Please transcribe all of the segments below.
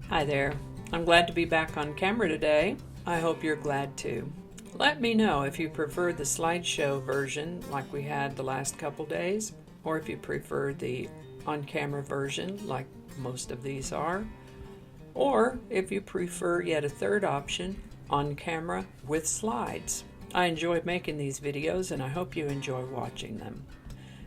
Hi there. I'm glad to be back on camera today. I hope you're glad too. Let me know if you prefer the slideshow version like we had the last couple days, or if you prefer the on-camera version like most of these are, or if you prefer yet a third option, on camera with slides. I enjoy making these videos and I hope you enjoy watching them.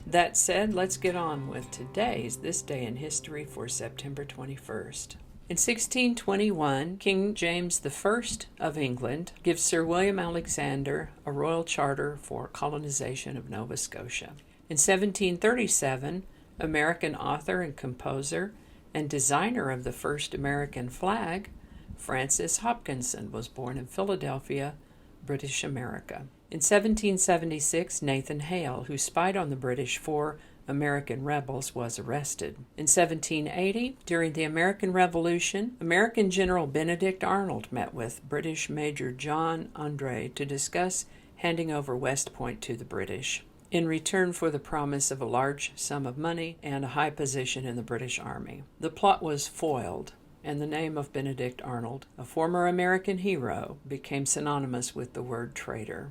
That said, let's get on with today's This Day in History for September 21st. In 1621, King James I of England gives Sir William Alexander a royal charter for colonization of Nova Scotia. In 1737, American author and composer and designer of the first American flag, Francis Hopkinson, was born in Philadelphia, British America. In 1776, Nathan Hale, who spied on the British for American rebels, was arrested. In 1780, during the American Revolution, American General Benedict Arnold met with British Major John Andre to discuss handing over West Point to the British, in return for the promise of a large sum of money and a high position in the British Army. The plot was foiled, and the name of Benedict Arnold, a former American hero, became synonymous with the word traitor.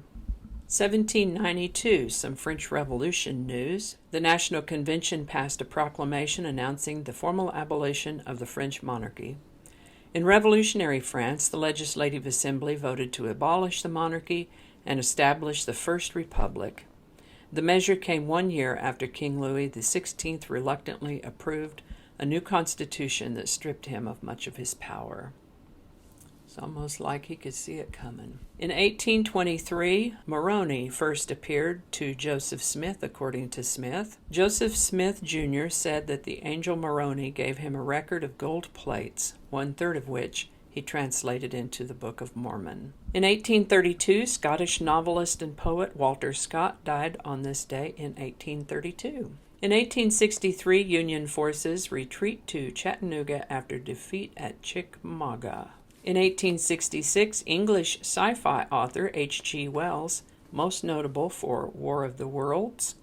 1792, some French Revolution news. The National Convention passed a proclamation announcing the formal abolition of the French monarchy. In revolutionary France, the Legislative Assembly voted to abolish the monarchy and establish the First Republic. The measure came 1 year after King Louis XVI reluctantly approved a new constitution that stripped him of much of his power. It's almost like he could see it coming. In 1823, Moroni first appeared to Joseph Smith, according to Smith. Joseph Smith Jr. said that the angel Moroni gave him a record of gold plates, 1/3 of which he translated into the Book of Mormon. In 1832, Scottish novelist and poet Walter Scott died on this day in 1832. In 1863, Union forces retreat to Chattanooga after defeat at Chickamauga. In 1866, English sci-fi author H.G. Wells, most notable for War of the Worlds,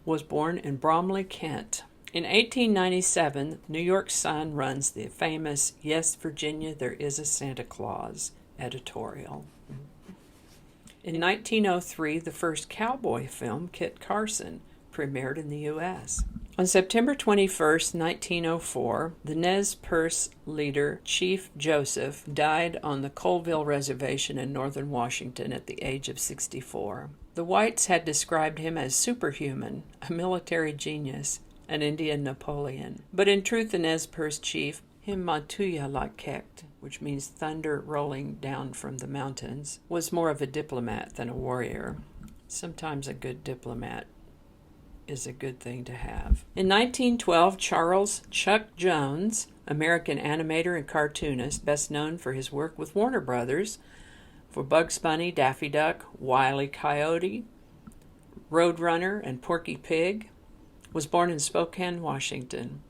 was born in Bromley, Kent. In 1897, New York Sun runs the famous "Yes, Virginia, There Is a Santa Claus" editorial. In 1903, the first cowboy film, Kit Carson, premiered in the U.S. On September 21, 1904, the Nez Perce leader, Chief Joseph, died on the Colville Reservation in northern Washington at the age of 64. The whites had described him as superhuman, a military genius, an Indian Napoleon. But in truth, the Nez Perce chief, Himatuya Lakekt, which means thunder rolling down from the mountains, was more of a diplomat than a warrior. Sometimes a good diplomat is a good thing to have. In 1912, Charles Chuck Jones, American animator and cartoonist, best known for his work with Warner Brothers, for Bugs Bunny, Daffy Duck, Wile E. Coyote, Roadrunner, and Porky Pig, was born in Spokane, Washington.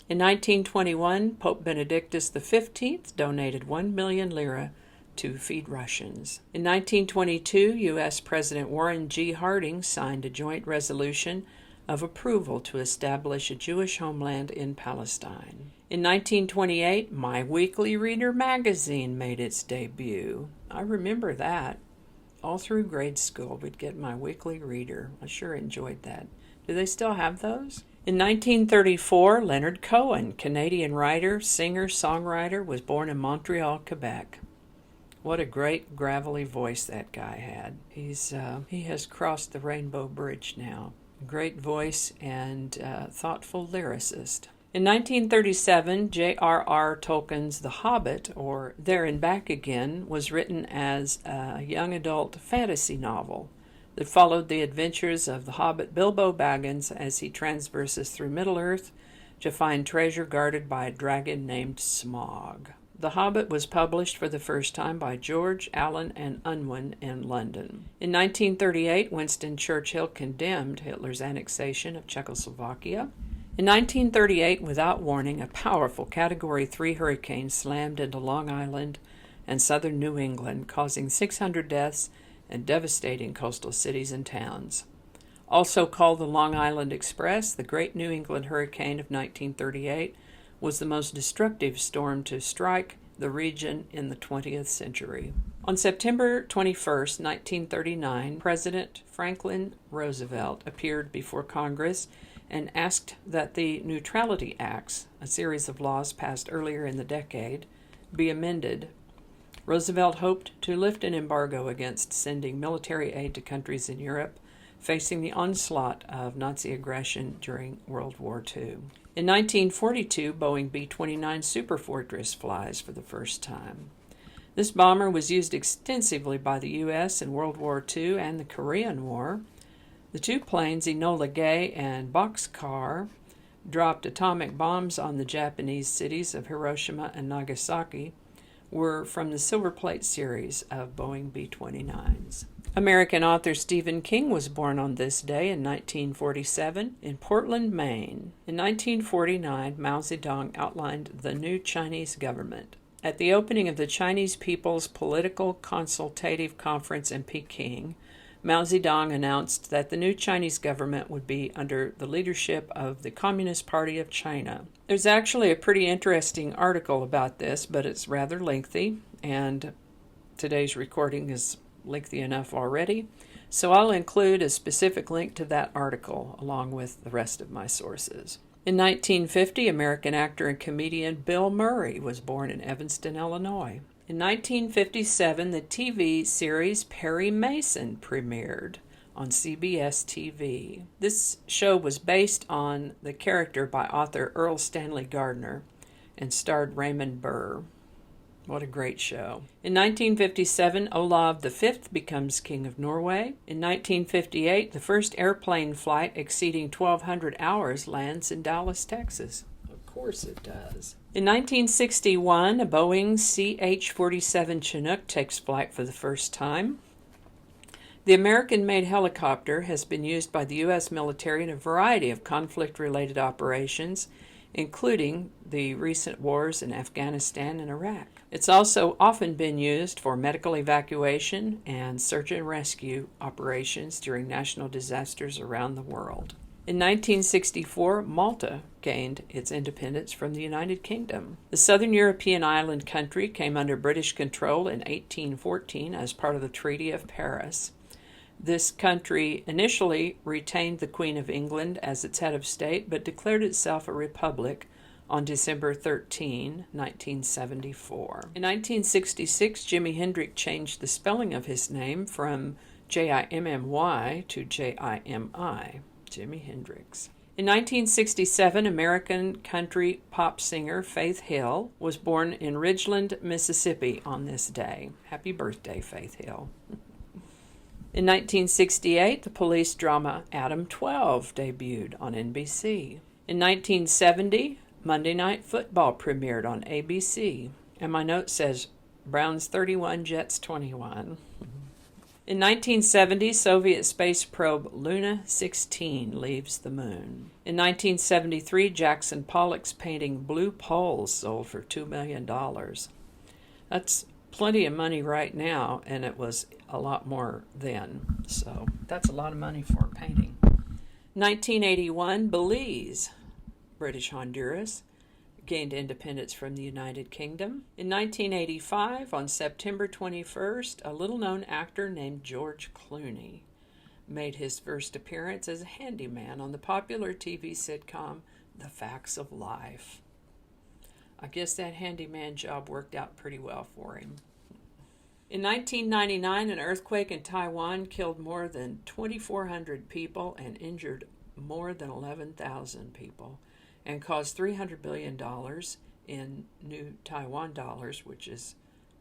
In 1921, Pope Benedictus XV donated 1 million lira to feed Russians. In 1922, U.S. President Warren G. Harding signed a joint resolution of approval to establish a Jewish homeland in Palestine. In 1928, My Weekly Reader magazine made its debut. I remember that. All through grade school, we'd get My Weekly Reader. I sure enjoyed that. Do they still have those? In 1934, Leonard Cohen, Canadian writer, singer, songwriter, was born in Montreal, Quebec. What a great gravelly voice that guy had. He has crossed the Rainbow Bridge now. Great voice and thoughtful lyricist. In 1937, J.R.R. Tolkien's The Hobbit, or There and Back Again, was written as a young adult fantasy novel that followed the adventures of the hobbit Bilbo Baggins as he transverses through Middle-earth to find treasure guarded by a dragon named Smaug. The Hobbit was published for the first time by George, Allen, and Unwin in London. In 1938, Winston Churchill condemned Hitler's annexation of Czechoslovakia. In 1938, without warning, a powerful Category 3 hurricane slammed into Long Island and southern New England, causing 600 deaths and devastating coastal cities and towns. Also called the Long Island Express, the Great New England Hurricane of 1938 was the most destructive storm to strike the region in the 20th century. On September 21, 1939, President Franklin Roosevelt appeared before Congress and asked that the Neutrality Acts, a series of laws passed earlier in the decade, be amended. Roosevelt hoped to lift an embargo against sending military aid to countries in Europe facing the onslaught of Nazi aggression during World War II. In 1942, Boeing B-29 Superfortress flies for the first time. This bomber was used extensively by the U.S. in World War II and the Korean War. The two planes, Enola Gay and Boxcar, dropped atomic bombs on the Japanese cities of Hiroshima and Nagasaki, were from the Silver Plate series of Boeing B-29s. American author Stephen King was born on this day in 1947 in Portland, Maine. In 1949, Mao Zedong outlined the new Chinese government. At the opening of the Chinese People's Political Consultative Conference in Peking, Mao Zedong announced that the new Chinese government would be under the leadership of the Communist Party of China. There's actually a pretty interesting article about this, but it's rather lengthy, and today's recording is lengthy enough already, so I'll include a specific link to that article along with the rest of my sources. In 1950, American actor and comedian Bill Murray was born in Evanston, Illinois. In 1957, the TV series Perry Mason premiered on CBS TV. This show was based on the character by author Earl Stanley Gardner and starred Raymond Burr. What a great show. In 1957, Olav V becomes King of Norway. In 1958, the first airplane flight exceeding 1,200 hours lands in Dallas, Texas. Of course it does. In 1961, a Boeing CH-47 Chinook takes flight for the first time. The American-made helicopter has been used by the U.S. military in a variety of conflict-related operations, including the recent wars in Afghanistan and Iraq. It's also often been used for medical evacuation and search and rescue operations during national disasters around the world. In 1964, Malta gained its independence from the United Kingdom. The southern European island country came under British control in 1814 as part of the Treaty of Paris. This country initially retained the Queen of England as its head of state, but declared itself a republic on December 13, 1974. In 1966, Jimi Hendrix changed the spelling of his name from Jimmy to Jimi, Jimi Hendrix. In 1967, American country pop singer Faith Hill was born in Ridgeland, Mississippi on this day. Happy birthday, Faith Hill. In 1968, the police drama Adam 12 debuted on NBC. In 1970, Monday Night Football premiered on ABC, and my note says, Browns 31, Jets 21. In 1970, Soviet space probe Luna 16 leaves the moon. In 1973, Jackson Pollock's painting Blue Poles sold for $2 million. That's plenty of money right now, and it was a lot more then. So that's a lot of money for a painting. 1981, Belize, British Honduras, gained independence from the United Kingdom. In 1985, on September 21st, a little-known actor named George Clooney made his first appearance as a handyman on the popular TV sitcom The Facts of Life. I guess that handyman job worked out pretty well for him. In 1999, an earthquake in Taiwan killed more than 2,400 people and injured more than 11,000 people, and caused $300 billion in new Taiwan dollars, which is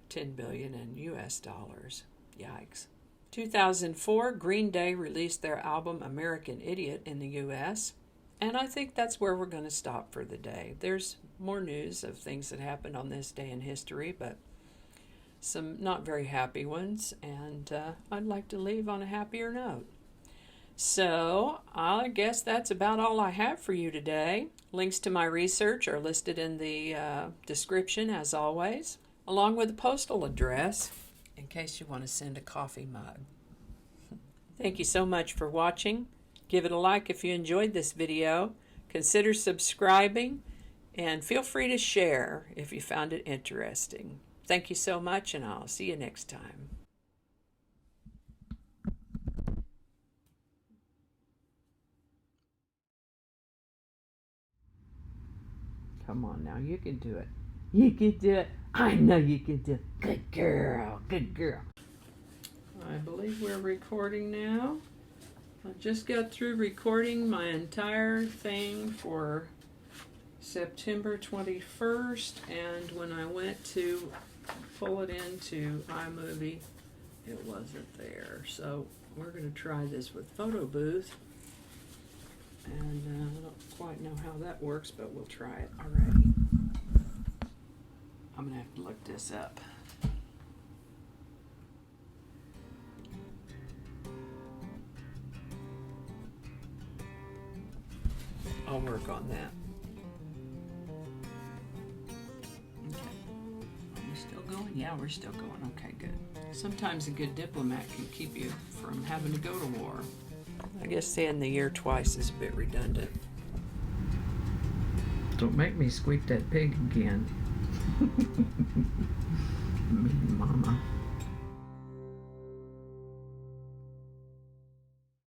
$10 billion in US dollars. Yikes. 2004, Green Day released their album American Idiot in the US, and I think that's where we're going to stop for the day. There's more news of things that happened on this day in history, but some not very happy ones, and I'd like to leave on a happier note. So I guess that's about all I have for you today. Links to my research are listed in the description, as always, along with the postal address in case you want to send a coffee mug. Thank you so much for watching. Give it a like if you enjoyed this video. Consider subscribing And feel free to share if you found it interesting. Thank you so much, and I'll see you next time. Come on now, you can do it. You can do it. I know you can do it. Good girl, good girl. I believe we're recording now. I just got through recording my entire thing for September 21st, and when I went to pull it into iMovie, it wasn't there. So we're going to try this with Photo Booth, and I don't quite know how that works, but we'll try it. Alrighty. I'm going to have to look this up. I'll work on that. Okay. Are we still going? Yeah, we're still going. Okay, good. Sometimes a good diplomat can keep you from having to go to war. I guess saying the year twice is a bit redundant. Don't make me squeak that pig again.